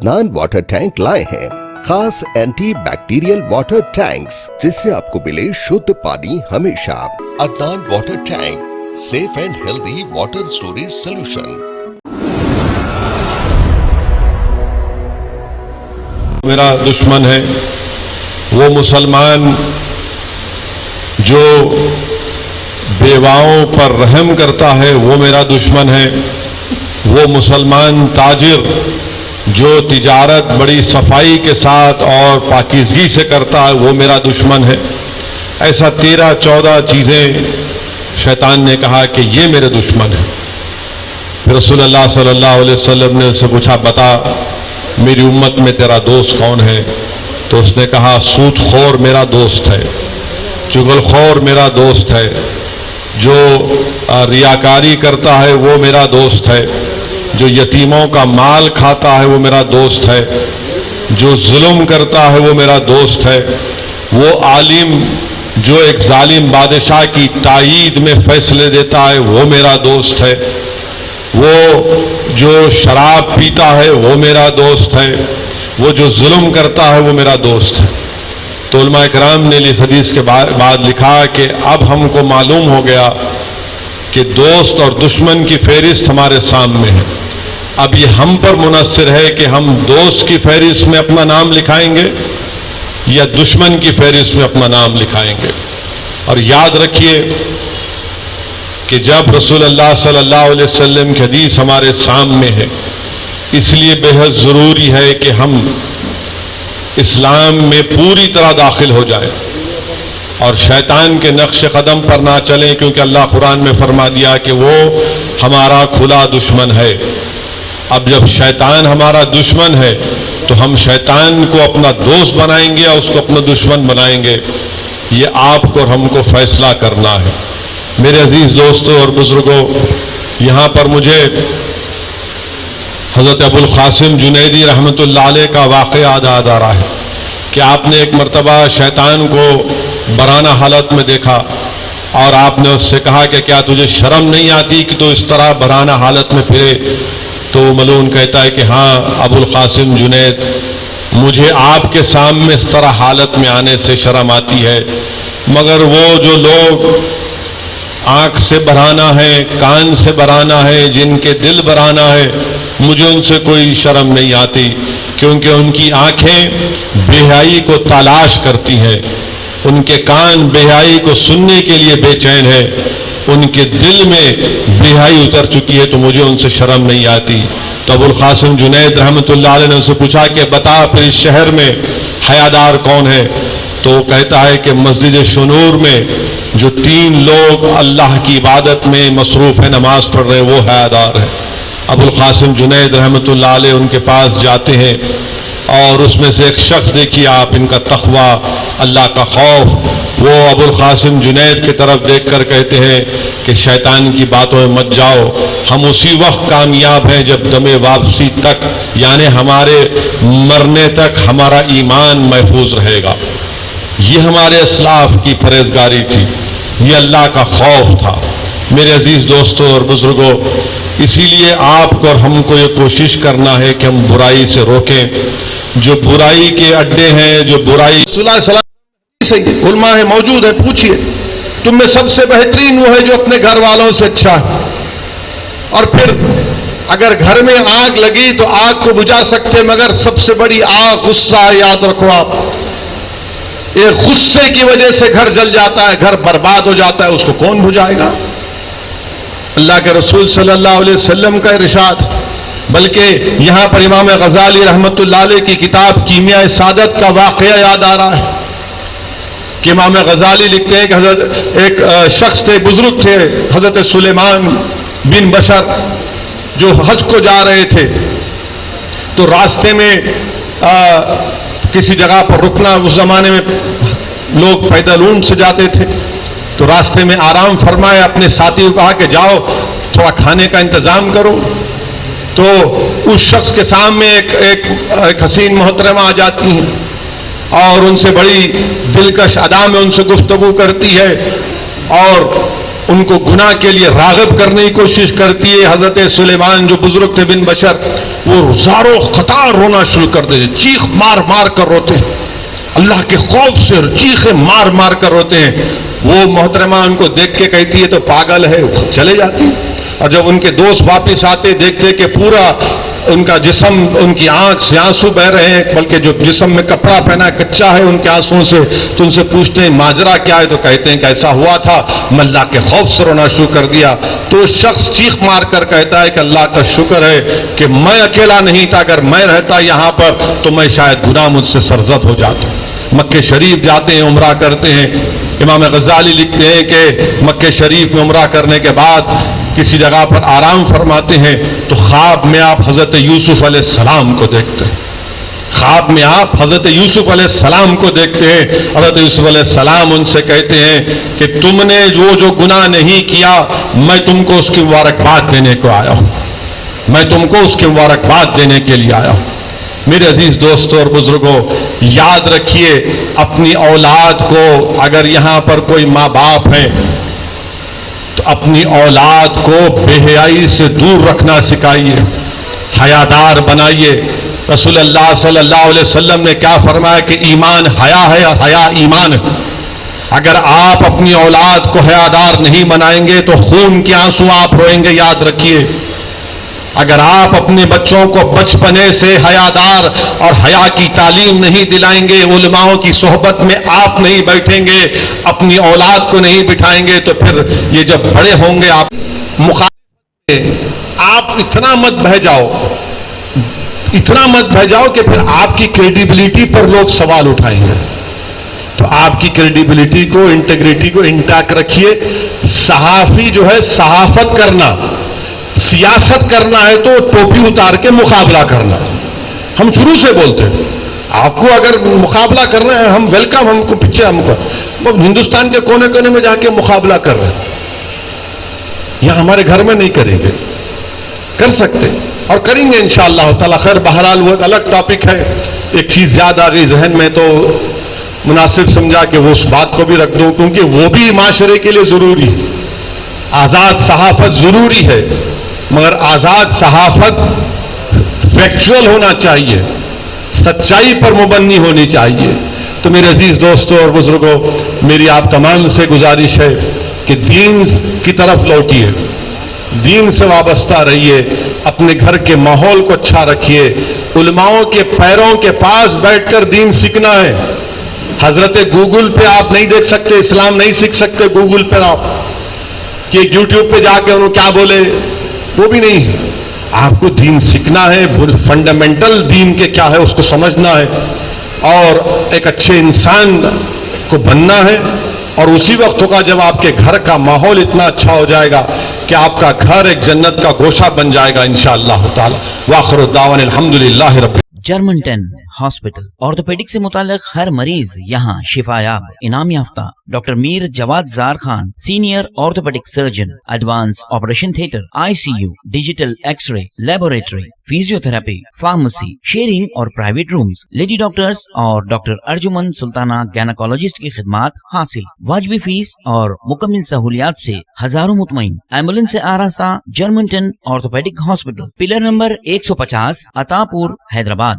Adnan water tank लाए हैं खास एंटी बैक्टीरियल वाटर टैंक्स, जिससे आपको मिले शुद्ध पानी हमेशा। Adnan water tank, safe and healthy water storage solution. मेरा दुश्मन है वो मुसलमान जो बेवाओं पर रहम करता है, वो मेरा दुश्मन है। वो मुसलमान ताजिर जो तिजारत बड़ी सफाई के साथ और पाकीज़गी से करता है, वो मेरा दुश्मन है। ऐसा 13-14 चीज़ें शैतान ने कहा कि ये मेरे दुश्मन है। फिर रसूलुल्लाह सल्लल्लाहु अलैहि वसल्लम ने उससे पूछा, बता मेरी उम्मत में तेरा दोस्त कौन है? तो उसने कहा, सूदखोर मेरा दोस्त है, चुगलखोर मेरा दोस्त है, जो रियाकारी करता है वो मेरा दोस्त है, जो यतीमों का माल खाता है वो मेरा दोस्त है, जो जुल्म करता है वो मेरा दोस्त है, वो आलिम जो एक जालिम बादशाह की तायीद में फैसले देता है वो मेरा दोस्त है, वो जो शराब पीता है वो मेरा दोस्त है, वो जो जुल्म करता है वो मेरा दोस्त है। तो उलमा इकराम ने इस हदीस के बाद लिखा कि अब हमको मालूम हो गया कि दोस्त और दुश्मन की फहरिस्त हमारे सामने है। अब ये हम पर मुनस्सिर है कि हम दोस्त की फहरिस्त में अपना नाम लिखाएंगे या दुश्मन की फहरिस्त में अपना नाम लिखाएंगे। और याद रखिए कि जब रसूलुल्लाह सल्लल्लाहु अलैहि वसल्लम की हदीस हमारे सामने है, इसलिए बेहद ज़रूरी है कि हम इस्लाम में पूरी तरह दाखिल हो जाए और शैतान के नक्श कदम पर ना चलें, क्योंकि अल्लाह कुरान में फरमा दिया कि वो हमारा खुला दुश्मन है। अब जब शैतान हमारा दुश्मन है तो हम शैतान को अपना दोस्त बनाएंगे या उसको अपना दुश्मन बनाएंगे, ये आपको और हमको फैसला करना है। मेरे अजीज दोस्तों और बुजुर्गों, यहाँ पर मुझे हज़रत अबुल क़ासिम जुनैदी रहमतुल्लाह अलैह का वाक़या याद आ रहा है कि आपने एक मरतबा शैतान को बराना हालत में देखा और आपने उससे कहा कि क्या तुझे शर्म नहीं आती कि तो इस तरह बराना हालत में फिरे? तो मलून कहता है कि हाँ अबुल क़ासिम जुनैद, मुझे आपके सामने इस तरह हालत में आने से शर्म आती है, मगर वो जो लोग आँख से बराना है, कान से बराना है, जिनके दिल बराना है, मुझे उनसे कोई शर्म नहीं आती, क्योंकि उनकी आंखें बेहयाई को तलाश करती हैं, उनके कान बेहयाई को सुनने के लिए बेचैन है, उनके दिल में बेहयाई उतर चुकी है, तो मुझे उनसे शर्म नहीं आती। तो अबुल क़ासिम जुनैद रहमतुल्लाह अलैह ने उससे पूछा कि बता फिर इस शहर में हयादार कौन है? तो वो कहता है कि मस्जिद शुनूर में जो 3 लोग अल्लाह की इबादत में मसरूफ़ है, नमाज पढ़ रहे, वो हयादार है। अबुल क़ासिम जुनैद रहमतुल्लाह अलैह उनके पास जाते हैं और उसमें से एक शख्स, देखिए आप, इनका तक़वा, अल्लाह का खौफ, वो अबुल क़ासिम जुनैद की तरफ देखकर कहते हैं कि शैतान की बातों में मत जाओ, हम उसी वक्त कामयाब हैं जब दमे वापसी तक, यानी हमारे मरने तक हमारा ईमान महफूज रहेगा। ये हमारे असलाफ की परहेज़गारी थी, ये अल्लाह का खौफ था। मेरे अजीज़ दोस्तों और बुज़ुर्गों, इसीलिए आपको और हमको ये कोशिश करना है कि हम बुराई से रोकें। जो बुराई के अड्डे हैं, जो बुराई उलमा है मौजूद है, पूछिए तुम में सबसे बेहतरीन वो है जो अपने घर वालों से अच्छा है। और फिर अगर घर में आग लगी तो आग को बुझा सकते, मगर सबसे बड़ी आग गुस्सा है। याद रखो आप, ये गुस्से की वजह से घर जल जाता है, घर बर्बाद हो जाता है, उसको कौन बुझाएगा? अल्लाह के रसूल सल्लल्लाहु अलैहि वसल्लम का इरशाद, बल्कि यहाँ पर इमाम गज़ाली रहमतुल्लाह अलैह की किताब कीमिया सादत का वाक़या याद आ रहा है कि इमाम गज़ाली लिखते हैं कि हज़रत एक शख्स थे, बुजुर्ग थे, हज़रत सुलेमान बिन बशर, जो हज को जा रहे थे। तो रास्ते में किसी जगह पर रुकना, उस ज़माने में लोग पैदल ऊंट से जाते थे, तो रास्ते में आराम फरमाया, अपने साथी को कहा कि जाओ थोड़ा खाने का इंतज़ाम करो। तो उस शख्स के सामने एक हसीन मोहतरमा आ जाती हैं और उनसे बड़ी दिलकश अदा में उनसे गुफ्तगू करती है और ان کو گناہ کے لیے راغب کرنے کی کوشش کرتی ہے. حضرت سلیمان جو بزرگ تھے بن بشر, وہ زارو قطار رونا شروع کر دیتے, چیخ مار مار کر روتے ہیں, اللہ کے خوف سے چیخیں مار مار کر روتے ہیں. وہ محترمہ ان کو دیکھ کے کہتی ہے تو پاگل ہے, چلے جاتی. اور جب ان کے دوست واپس آتے دیکھتے کہ پورا ان کا جسم, ان کی آنکھ سے آنسو بہ رہے ہیں, بلکہ جو جسم میں کپڑا پہنا کچا ہے ان کے آنسوؤں سے, تو ان سے پوچھتے ہیں ماجرا کیا ہے, تو کہتے ہیں کہ ایسا ہوا تھا, میں اللہ کے خوف سے رونا شروع کر دیا. تو شخص چیخ مار کر کہتا ہے کہ اللہ کا شکر ہے کہ میں اکیلا نہیں تھا, اگر میں رہتا یہاں پر تو میں شاید گناہ مجھ سے سرزد ہو جاتا. مکہ شریف جاتے ہیں, عمرہ کرتے ہیں. امام غزالی لکھتے ہیں کہ مکہ شریف میں عمرہ کرنے کے بعد کسی جگہ پر آرام فرماتے ہیں تو خواب میں آپ حضرت یوسف علیہ السلام کو دیکھتے ہیں. خواب میں آپ حضرت یوسف علیہ السلام کو دیکھتے ہیں. حضرت یوسف علیہ السلام ان سے کہتے ہیں کہ تم نے جو گناہ نہیں کیا, میں تم کو اس کی مبارکباد دینے کو آیا ہوں, میں تم کو اس کی مبارکباد دینے کے لیے آیا ہوں. میرے عزیز دوستوں اور بزرگوں, یاد رکھیے اپنی اولاد کو, اگر یہاں پر کوئی ماں باپ ہیں تو اپنی اولاد کو بے حیائی سے دور رکھنا سکھائیے, حیادار بنائیے. رسول اللہ صلی اللہ علیہ وسلم نے کیا فرمایا کہ ایمان حیا ہے اور حیا ایمان ہے. اگر آپ اپنی اولاد کو حیادار نہیں بنائیں گے تو خون کے آنسو آپ روئیں گے, یاد رکھیے. اگر آپ اپنے بچوں کو بچپنے سے حیادار اور حیا کی تعلیم نہیں دلائیں گے, علماؤں کی صحبت میں آپ نہیں بیٹھیں گے, اپنی اولاد کو نہیں بٹھائیں گے, تو پھر یہ جب بڑے ہوں گے آپ آپ اتنا مت بہہ جاؤ کہ پھر آپ کی کریڈیبلٹی پر لوگ سوال اٹھائیں گے. تو آپ کی کریڈیبلٹی کو, انٹیگریٹی کو انٹیکٹ رکھیے. صحافی جو ہے صحافت کرنا, سیاست کرنا ہے تو ٹوپی اتار کے مقابلہ کرنا. ہم شروع سے بولتے ہیں آپ کو اگر مقابلہ کرنا ہے ہم ویلکم, ہم کو پیچھے, ہم کو ہندوستان کے کونے کونے میں جا کے مقابلہ کر رہے ہیں. یہاں ہمارے گھر میں نہیں کریں گے, کر سکتے اور کریں گے انشاءاللہ تعالی. خیر بہرحال وہ ایک الگ ٹاپک ہے. ایک چیز یاد آ گئی ذہن میں تو مناسب سمجھا کہ وہ اس بات کو بھی رکھ دوں, کیونکہ وہ بھی معاشرے کے لیے ضروری ہے. آزاد صحافت ضروری ہے, مگر آزاد صحافت فیکچول ہونا چاہیے, سچائی پر مبنی ہونی چاہیے. تو میرے عزیز دوستوں اور بزرگوں, میری آپ تمام سے گزارش ہے کہ دین کی طرف لوٹیے, دین سے وابستہ رہیے, اپنے گھر کے ماحول کو اچھا رکھیے. علماؤں کے پیروں کے پاس بیٹھ کر دین سیکھنا ہے. حضرت گوگل پہ آپ نہیں دیکھ سکتے, اسلام نہیں سیکھ سکتے گوگل پہ آپ, کہ یوٹیوب پہ جا کے انہوں کیا بولے, وہ بھی نہیں ہے. آپ کو دین سیکھنا ہے, فنڈامنٹل دین کے کیا ہے اس کو سمجھنا ہے, اور ایک اچھے انسان کو بننا ہے. اور اسی وقت ہوگا جب آپ کے گھر کا ماحول اتنا اچھا ہو جائے گا کہ آپ کا گھر ایک جنت کا گوشہ بن جائے گا انشاءاللہ تعالی. وآخر الدعوانا الحمدللہ رب. جرمن 10 ہاسپٹل آرتھوپیڈک سے متعلق ہر مریض یہاں شفا یاب. انعام یافتہ ڈاکٹر میر جواد زار Khan, senior orthopaedic surgeon, advance operation theatre, ICU, digital X ray, laboratory, physio therapy, pharmacy, sharing اور پرائیویٹ رومز, لیڈی ڈاکٹرز اور ڈاکٹر ارجمن سلطانہ گینیکولوجسٹ کی خدمات حاصل. واجبی فیس اور مکمل سہولیات سے ہزاروں مطمئن. ایمبولینس سے آراستہ German 10 orthopaedic hospital, pillar number 150, عطا پور, حیدرآباد.